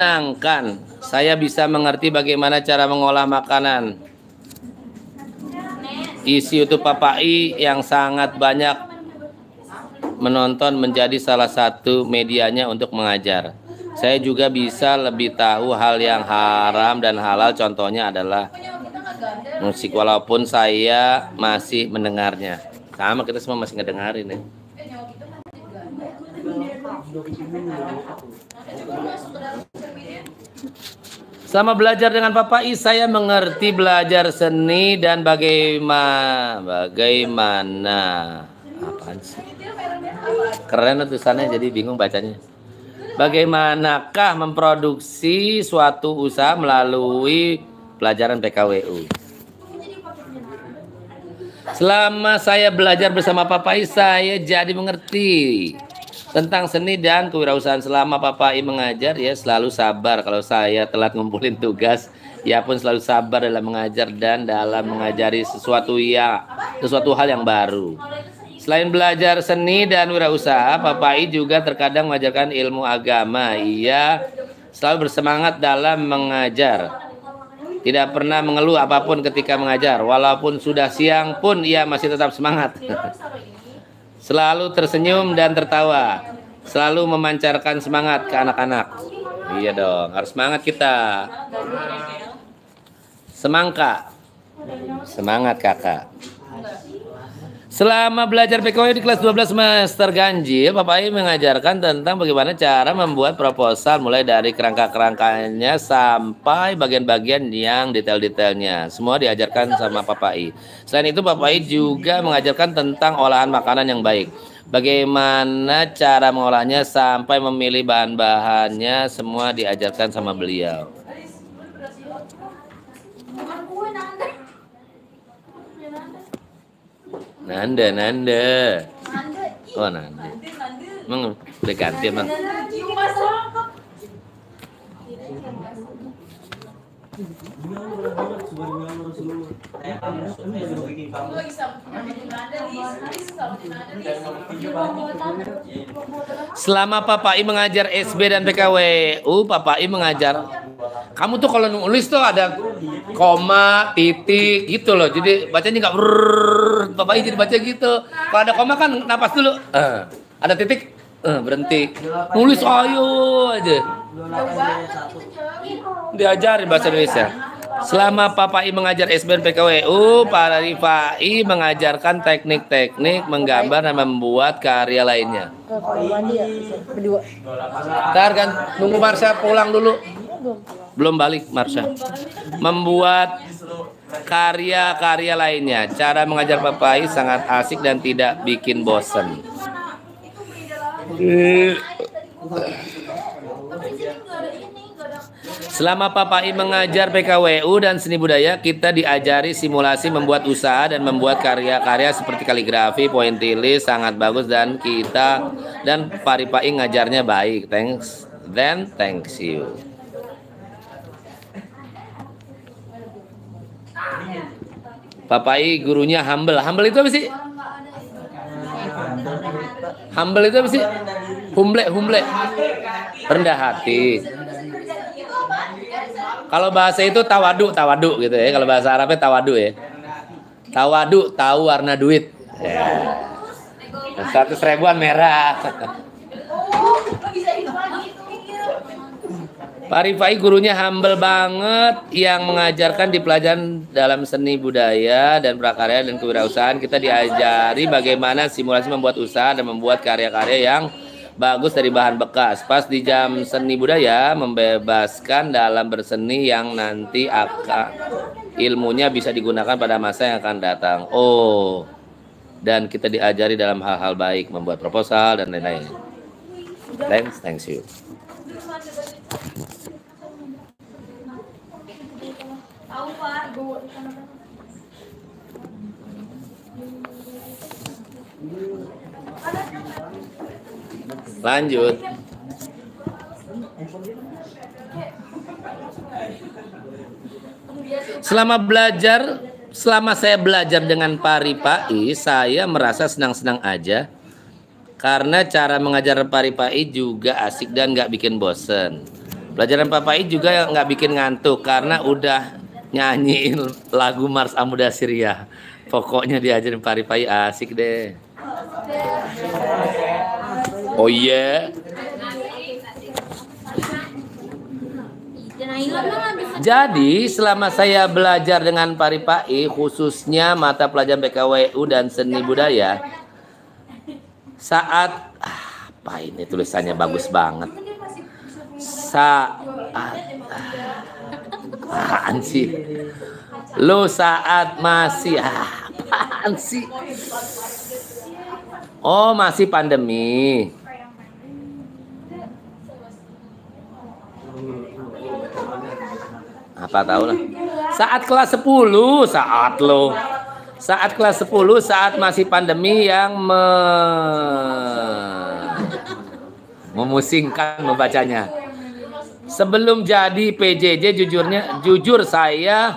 menyenangkan. Saya bisa mengerti bagaimana cara mengolah makanan. Isi YouTube Papa I yang sangat banyak menonton menjadi salah satu medianya untuk mengajar. Saya juga bisa lebih tahu hal yang haram dan halal. Contohnya adalah musik, walaupun saya masih mendengarnya. Sama, kita semua masih ngedengarin ya. Selama belajar dengan Papa I, saya mengerti belajar seni dan bagaimana apaan sih? Keren tulisannya, jadi bingung bacanya. Bagaimanakah memproduksi suatu usaha melalui pelajaran PKWU? Selama saya belajar bersama Papa I, saya jadi mengerti tentang seni dan kewirausahaan. Selama Papa I mengajar, ya selalu sabar. Kalau saya telat ngumpulin tugas, ya pun selalu sabar dalam mengajar dan dalam mengajari sesuatu hal yang baru. Selain belajar seni dan wirausaha, Papa I juga terkadang mengajarkan ilmu agama. Ia selalu bersemangat dalam mengajar. Tidak pernah mengeluh apapun ketika mengajar. Walaupun sudah siang pun ia masih tetap semangat. Selalu tersenyum dan tertawa. Selalu memancarkan semangat ke anak-anak. Iya dong, harus semangat kita. Semangka. Semangat kakak. Selama belajar PKW di kelas 12 semester ganjil, Papa I mengajarkan tentang bagaimana cara membuat proposal, mulai dari kerangka-kerangkanya sampai bagian-bagian yang detail-detailnya. Semua diajarkan sama Papa I. Selain itu, Papa I juga mengajarkan tentang olahan makanan yang baik. Bagaimana cara mengolahnya sampai memilih bahan-bahannya, semua diajarkan sama beliau. Nanda. Oh, Nanda. Emang udah ganti emang. Selama Papa I mengajar SB dan PKWU, Papa I mengajar, kamu tuh kalau nulis tuh ada koma, titik gitu loh. Jadi bacanya nggak Papa I jadi baca gitu. Kalau ada koma kan napas dulu. Ada titik, berhenti. Nulis ayo aja. Diajarin bahasa Indonesia. Selama Papa I mengajar SB dan PKWU, Papa I mengajarkan teknik-teknik menggambar dan membuat karya lainnya. Ntar kan nunggu Marsha pulang dulu. Belum balik Marsha. Membuat karya-karya lainnya. Cara mengajar Papa I sangat asik dan tidak bikin bosan. Selama Papa I mengajar PKWU dan seni budaya, kita diajari simulasi membuat usaha dan membuat karya-karya seperti kaligrafi, pointillis sangat bagus, dan Papa I ngajarnya baik. Thanks you. Papa I gurunya humble. Humble itu apa sih? Humble itu apa sih? Humble. Rendah hati. Kalau bahasa itu tawadu gitu ya. Kalau bahasa Arabnya tawadu ya. Tawadu, tahu warna duit. Ya. 100.000-an merah. Papa I gurunya humble banget, yang mengajarkan di pelajaran dalam seni budaya dan prakarya dan kewirausahaan. Kita diajari bagaimana simulasi membuat usaha dan membuat karya-karya yang bagus dari bahan bekas. Pas di jam seni budaya, membebaskan dalam berseni yang nanti ilmunya bisa digunakan pada masa yang akan datang. Oh, dan kita diajari dalam hal-hal baik, membuat proposal dan lain-lain. Thanks you. Lanjut. Selama saya belajar dengan Papa I, saya merasa senang-senang aja. Karena cara mengajar Papa I juga asik dan gak bikin bosen. Pelajaran Papa I juga nggak bikin ngantuk karena udah nyanyiin lagu Mars Amuda Syria. Pokoknya diajarin pari-pari asik deh. Oh iya. Jadi selama saya belajar dengan pari-pari, khususnya mata pelajaran PKWU dan seni budaya, saat apa ini tulisannya bagus banget. Apaan sih? Lo saat masih apaan sih? Oh, masih pandemi. Apa tahu lah. Saat kelas 10, saat kelas 10 saat masih pandemi yang memusingkan membacanya. Sebelum jadi PJJ jujur saya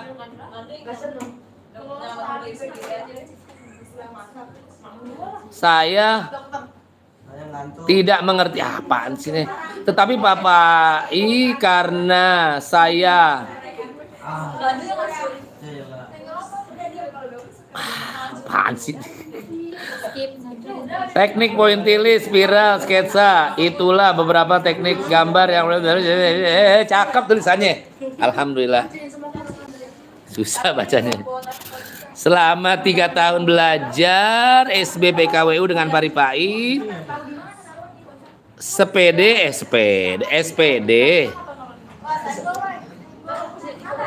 tidak mengerti apaan sih nih. Tetapi Papa I karena saya apaan sih? Teknik pointilis, spiral, sketsa, itulah beberapa teknik gambar yang cakep tulisannya. Alhamdulillah. Susah bacanya. Selama 3 tahun belajar SBPKWU dengan pari-pari, SPD.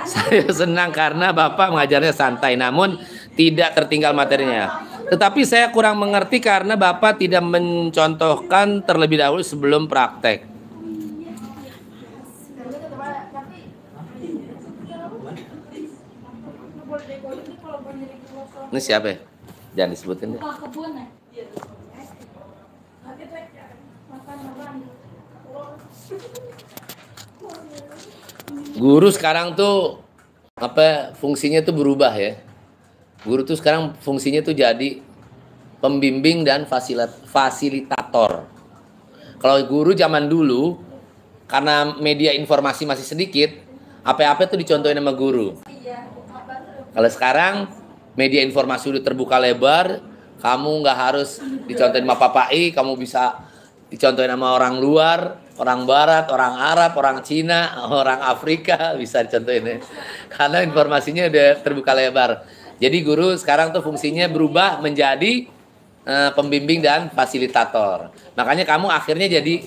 Saya senang karena Bapak mengajarnya santai, namun tidak tertinggal materinya. Tetapi saya kurang mengerti karena Bapak tidak mencontohkan terlebih dahulu sebelum praktek. Ini siapa ya? Jangan disebutin deh. Guru sekarang tuh fungsinya tuh berubah ya. Guru tuh sekarang fungsinya tuh jadi pembimbing dan fasilitator. Kalau guru zaman dulu karena media informasi masih sedikit, apa-apa tuh dicontohin sama guru. Kalau sekarang media informasi udah terbuka lebar, kamu nggak harus dicontohin sama Papa I, kamu bisa dicontohin sama orang luar, orang barat, orang Arab, orang Cina, orang Afrika, bisa dicontohin ya. Karena informasinya udah terbuka lebar. Jadi guru sekarang tuh fungsinya berubah menjadi pembimbing dan fasilitator. Makanya kamu akhirnya jadi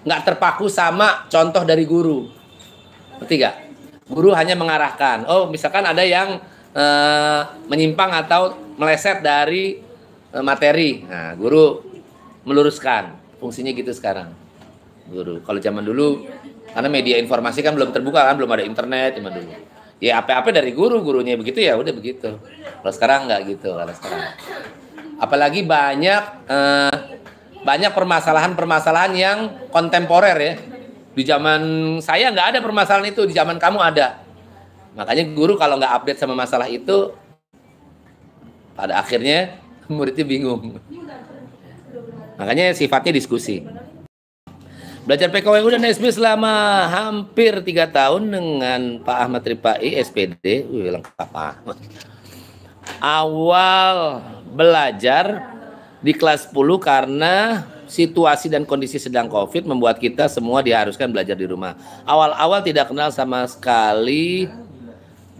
nggak terpaku sama contoh dari guru. Ngerti gak? Guru hanya mengarahkan. Oh, misalkan ada yang menyimpang atau meleset dari materi. Nah, guru meluruskan. Fungsinya gitu sekarang. Guru. Kalau zaman dulu, karena media informasi kan belum terbuka kan, belum ada internet zaman dulu. Ya apa-apa dari gurunya begitu ya udah begitu. Kalau sekarang nggak gitu. Kalau sekarang, apalagi banyak permasalahan yang kontemporer ya. Di zaman saya nggak ada permasalahan itu, di zaman kamu ada. Makanya guru kalau nggak update sama masalah itu, pada akhirnya muridnya bingung. Makanya sifatnya diskusi. Belajar PKWU dan SB selama hampir 3 tahun dengan Pak Ahmad Ripai, SPD. Lengkap Ahmad. Awal belajar di kelas 10 karena situasi dan kondisi sedang COVID membuat kita semua diharuskan belajar di rumah. Awal-awal tidak kenal sama sekali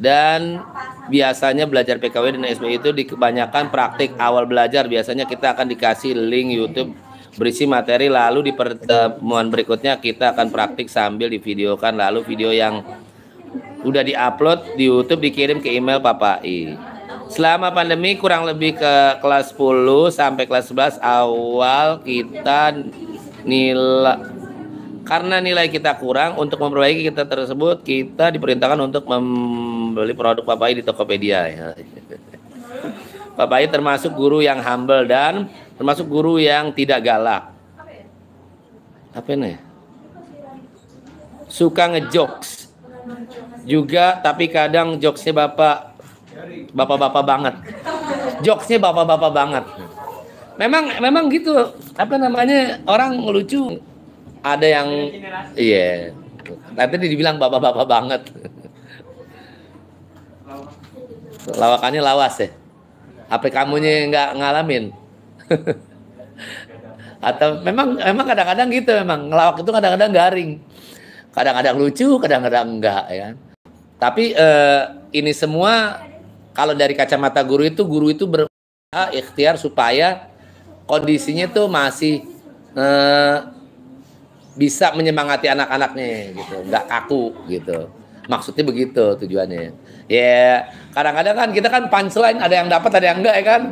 dan biasanya belajar PKW dan SB itu kebanyakan praktik. Awal belajar biasanya kita akan dikasih link YouTube berisi materi, lalu di pertemuan berikutnya kita akan praktik sambil divideokan, lalu video yang udah diupload di YouTube dikirim ke email Papa I. Selama pandemi kurang lebih ke kelas 10 sampai kelas 11 awal kita karena nilai kita kurang, untuk memperbaiki kita tersebut kita diperintahkan untuk membeli produk Papa I di Tokopedia ya. Papa I termasuk guru yang humble dan termasuk guru yang tidak galak. Apa ini? Suka ngejokes juga, tapi kadang jokesnya bapak-bapak banget. Jokesnya bapak-bapak banget. Memang gitu. Apa namanya, orang lucu. ada yang iya. Nanti dibilang bapak-bapak banget. Lawakannya lawas ya. Apa kamunya nggak ngalamin? Atau memang kadang-kadang gitu, memang ngelawak itu kadang-kadang garing. Kadang-kadang lucu, kadang-kadang enggak ya. Tapi ini semua kalau dari kacamata guru itu berusaha ikhtiar supaya kondisinya tuh masih bisa menyemangati anak-anaknya gitu, nggak kaku gitu. Maksudnya begitu tujuannya. Ya, kadang-kadang kan kita kan punchline ada yang dapat ada yang enggak ya kan.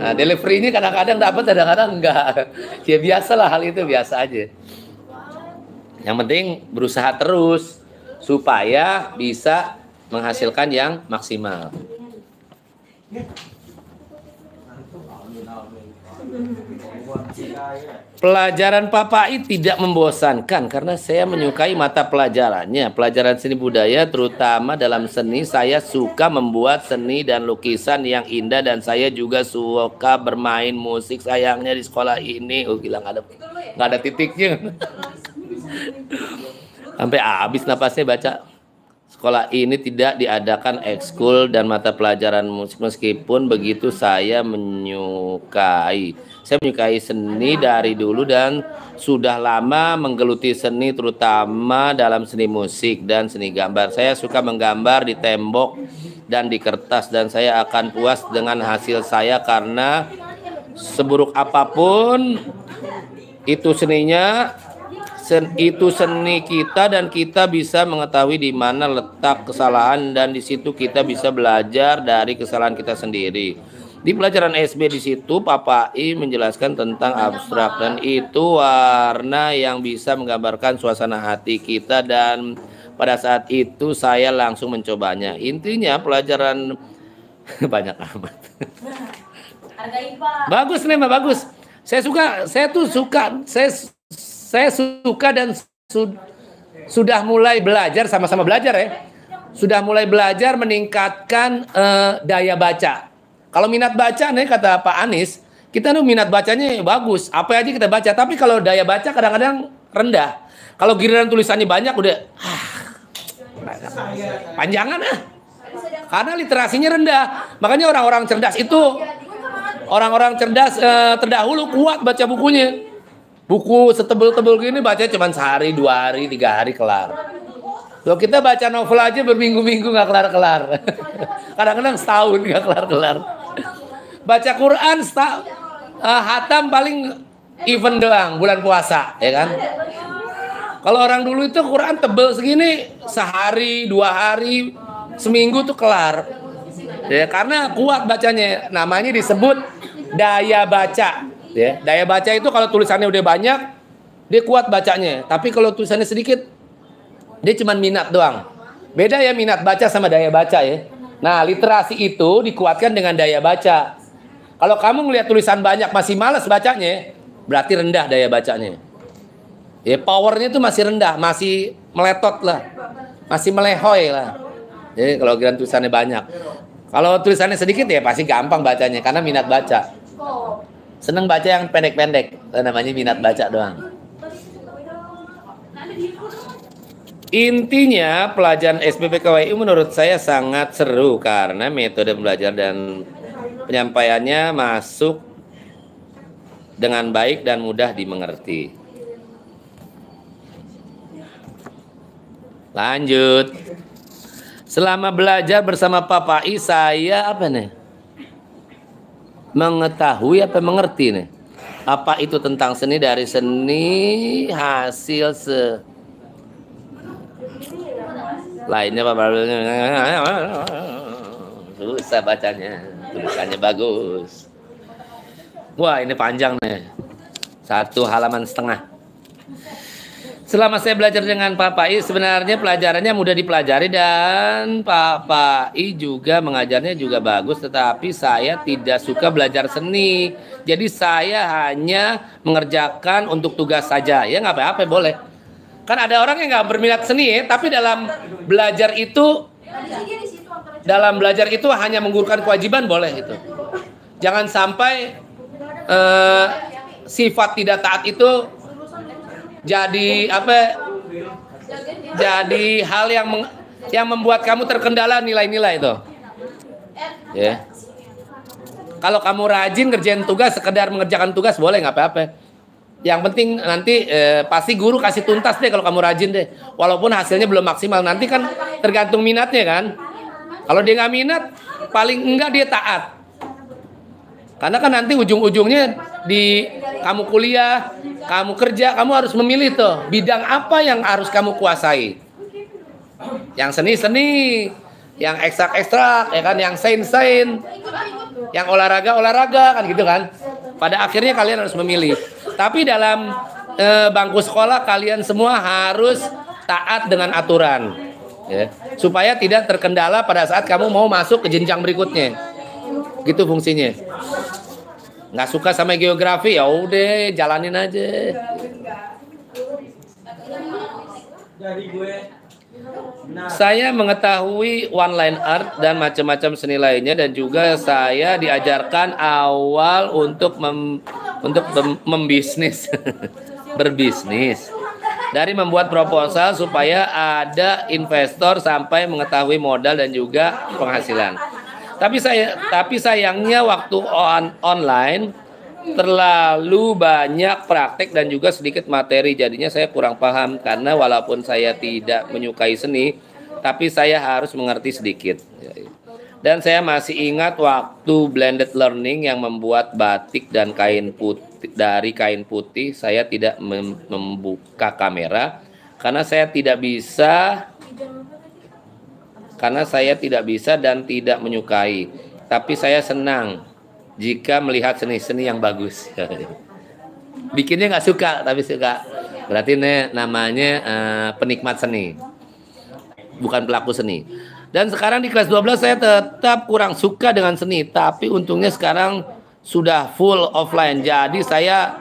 Nah, delivery ini kadang-kadang dapat kadang-kadang enggak. Ya biasalah, hal itu biasa aja. Yang penting berusaha terus supaya bisa menghasilkan yang maksimal. Pelajaran Papa I tidak membosankan karena saya menyukai mata pelajarannya. Pelajaran seni budaya terutama dalam seni, saya suka membuat seni dan lukisan yang indah dan saya juga suka bermain musik. Sayangnya di sekolah ini, gila nggak ada titiknya. Sampai habis napasnya baca. Sekolah ini tidak diadakan ekskul dan mata pelajaran musik, meskipun begitu saya menyukai seni dari dulu dan sudah lama menggeluti seni terutama dalam seni musik dan seni gambar. Saya suka menggambar di tembok dan di kertas dan saya akan puas dengan hasil saya karena seburuk apapun itu seninya, itu seni kita dan kita bisa mengetahui di mana letak kesalahan dan di situ kita bisa belajar dari kesalahan kita sendiri. Di pelajaran SB di situ Papa I menjelaskan tentang abstrak dan itu warna yang bisa menggambarkan suasana hati kita dan pada saat itu saya langsung mencobanya. Intinya pelajaran banyak amat. Bagus nih, bagus. Saya suka dan sudah mulai belajar, sama-sama belajar ya. Sudah mulai belajar meningkatkan daya baca. Kalau minat baca nih kata Pak Anies, kita tuh minat bacanya bagus, apa aja kita baca. Tapi kalau daya baca kadang-kadang rendah. Kalau giliran tulisannya banyak udah panjangan karena literasinya rendah. Makanya orang-orang cerdas terdahulu kuat baca bukunya. Buku setebel-tebel gini baca cuma sehari, 2 hari, 3 hari kelar. Kalau kita baca novel aja berminggu-minggu nggak kelar-kelar. Kadang-kadang setahun nggak kelar-kelar. Baca Quran hatam paling event doang, bulan puasa, ya kan? Kalau orang dulu itu Quran tebel segini, sehari, 2 hari, seminggu tuh kelar. Ya, karena kuat bacanya. Namanya disebut daya baca. Ya, daya baca itu kalau tulisannya udah banyak, dia kuat bacanya. Tapi kalau tulisannya sedikit, dia cuma minat doang. Beda ya minat baca sama daya baca ya. Nah, literasi itu dikuatkan dengan daya baca. Kalau kamu ngelihat tulisan banyak masih malas bacanya, berarti rendah daya bacanya. Ya, powernya itu masih rendah, masih meletot lah, masih melehoy lah. Jadi kalau kira tulisannya banyak, kalau tulisannya sedikit ya pasti gampang bacanya karena minat baca. Seneng baca yang pendek-pendek, namanya minat baca doang. Intinya pelajaran SBPKWI menurut saya sangat seru karena metode belajar dan penyampaiannya masuk dengan baik dan mudah dimengerti. Lanjut. Selama belajar bersama Papa I saya mengetahui apa mengerti nih. Apa itu tentang seni, dari seni hasil lainnya susah bacanya, tulisannya bagus. Wah, ini panjang nih, 1,5 halaman. Selama saya belajar dengan Papa I sebenarnya pelajarannya mudah dipelajari dan Papa I juga mengajarnya juga bagus, tetapi saya tidak suka belajar seni. Jadi saya hanya mengerjakan untuk tugas saja. Ya nggak apa-apa, boleh. Kan ada orang yang nggak berminat seni ya, tapi dalam belajar itu hanya menggugurkan kewajiban, boleh itu. Jangan sampai sifat tidak taat itu jadi apa? Jadi hal yang membuat kamu terkendala nilai-nilai itu. Ya. Kalau kamu rajin ngerjain tugas, sekedar mengerjakan tugas boleh nggak apa-apa. Yang penting nanti pasti guru kasih tuntas deh kalau kamu rajin deh. Walaupun hasilnya belum maksimal, nanti kan tergantung minatnya kan. Kalau dia nggak minat, paling enggak dia taat. Karena kan nanti ujung-ujungnya di kamu kuliah, kamu kerja, kamu harus memilih tuh bidang apa yang harus kamu kuasai. Yang seni-seni, yang ekstrak-ekstrak, ya kan, yang sains-sains, yang olahraga-olahraga kan gitu kan. Pada akhirnya kalian harus memilih. Tapi dalam bangku sekolah kalian semua harus taat dengan aturan, ya, supaya tidak terkendala pada saat kamu mau masuk ke jenjang berikutnya. Gitu fungsinya. Nggak suka sama geografi, ya udah jalanin aja. Saya mengetahui one line art dan macam-macam seni lainnya, dan juga saya diajarkan awal untuk membisnis, berbisnis. Dari membuat proposal supaya ada investor sampai mengetahui modal dan juga penghasilan. Tapi sayangnya waktu online terlalu banyak praktek dan juga sedikit materi, jadinya saya kurang paham. Karena walaupun saya tidak menyukai seni, tapi saya harus mengerti sedikit. Dan saya masih ingat waktu blended learning yang membuat batik dan kain putih, dari kain putih. Saya tidak membuka kamera karena saya tidak bisa dan tidak menyukai. Tapi saya senang jika melihat seni-seni yang bagus. Bikinnya nggak suka, tapi suka. Berarti ini namanya penikmat seni, bukan pelaku seni. Dan sekarang di kelas 12 saya tetap kurang suka dengan seni. Tapi untungnya sekarang sudah full offline. Jadi saya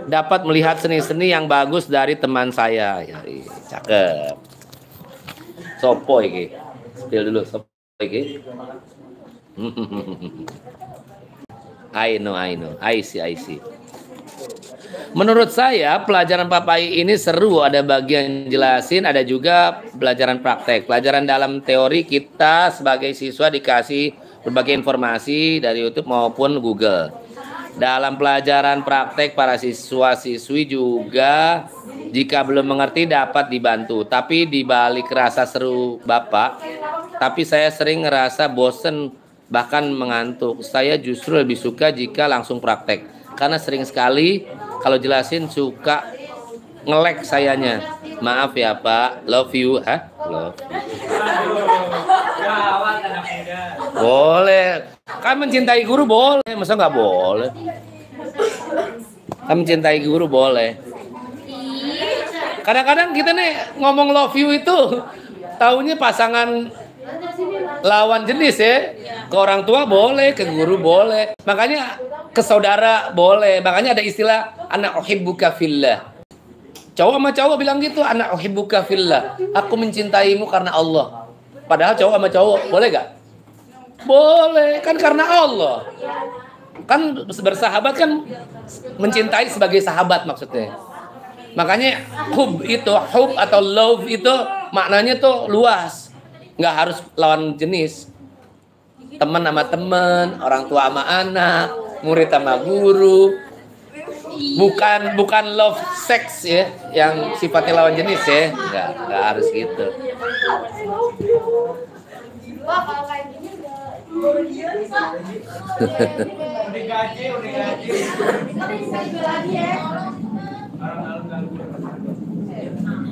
dapat melihat seni-seni yang bagus dari teman saya. Ya, cakep. Sopo iki. Spill dulu sopo iki. I know. I see. Menurut saya pelajaran Papai ini seru, ada bagian jelasin, ada juga pelajaran praktek. Pelajaran dalam teori kita sebagai siswa dikasih berbagai informasi dari YouTube maupun Google. Dalam pelajaran praktek para siswa-siswi juga jika belum mengerti dapat dibantu. Tapi di balik rasa seru Bapak, tapi saya sering ngerasa bosen bahkan mengantuk. Saya justru lebih suka jika langsung praktek. Karena sering sekali kalau jelasin suka nge-lag sayanya. Maaf ya Pak, love you. Love you. Boleh. Kan mencintai guru boleh, masa nggak boleh? Kan mencintai guru boleh. Kadang-kadang kita nih ngomong love you itu taunya pasangan lawan jenis ya. Ke orang tua boleh, ke guru boleh. Makanya ke saudara boleh. Makanya ada istilah ana uhibbuka fillah. Cowok sama cowok bilang gitu, ana uhibbuka fillah. Aku mencintaimu karena Allah. Padahal cowok sama cowok boleh gak? Boleh, kan karena Allah. Kan bersahabat kan mencintai sebagai sahabat maksudnya. Makanya hub atau love itu maknanya tuh luas. Nggak harus lawan jenis. Teman sama teman, orang tua sama anak, murid sama guru. Bukan love sex ya, yang sifatnya lawan jenis ya. Nggak harus gitu.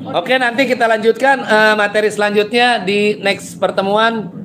Oke, nanti kita lanjutkan materi selanjutnya di next pertemuan.